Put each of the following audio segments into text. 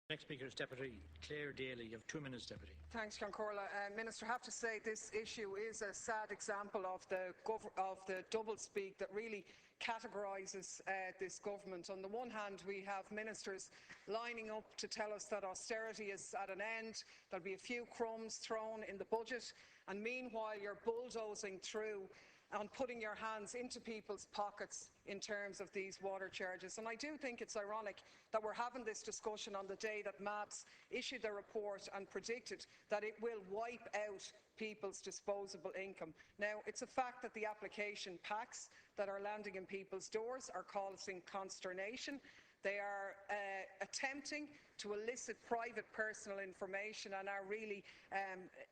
Next speaker is Deputy Clare Daly. You have 2 minutes, Deputy. Thanks, John Corla. Minister, I have to say this issue is a sad example of the doublespeak that really categorises this government. On the one hand, we have ministers lining up to tell us that austerity is at an end, there'll be a few crumbs thrown in the budget, and meanwhile you're bulldozing through and putting your hands into people's pockets in terms of these water charges. And I do think it's ironic that we're having this discussion on the day that MAPS issued their report and predicted that it will wipe out people's disposable income. Now, it's a fact that the application packs that are landing in people's doors are causing consternation. They are attempting to elicit private personal information and are really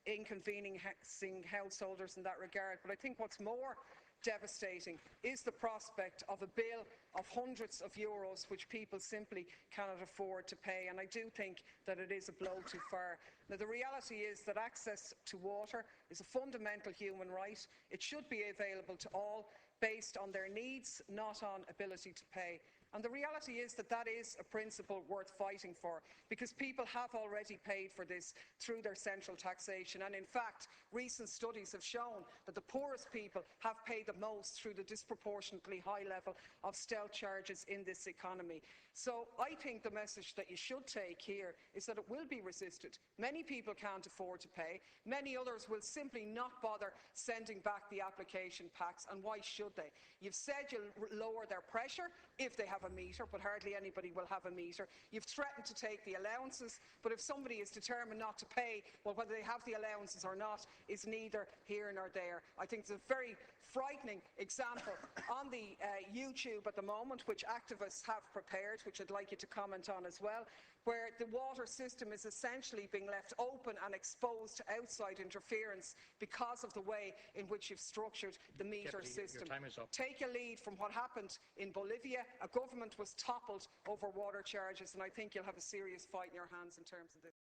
inconveniencing householders in that regard. But I think what's more devastating is the prospect of a bill of hundreds of euros which people simply cannot afford to pay, and I do think that it is a blow too far. Now, the reality is that access to water is a fundamental human right. It should be available to all based on their needs, not on ability to pay. And the reality is that that is a principle worth fighting for, because people have already paid for this through their central taxation. And in fact, recent studies have shown that the poorest people have paid the most through the disproportionately high level of stealth charges in this economy. So I think the message that you should take here is that it will be resisted. Many people can't afford to pay. Many others will simply not bother sending back the application packs. And why should they? You've said you'll lower their pressure if they have a meter, but hardly anybody will have a meter. You've threatened to take the allowances, but if somebody is determined not to pay, well, whether they have the allowances or not is neither here nor there. I think it's a very frightening example on the YouTube at the moment, which activists have prepared, which I'd like you to comment on as well, where the water system is essentially being left open and exposed to outside interference because of the way in which you've structured the meter system. Your time is up. Take a lead from what happened in Bolivia. A government was toppled over water charges, and I think you'll have a serious fight in your hands in terms of this.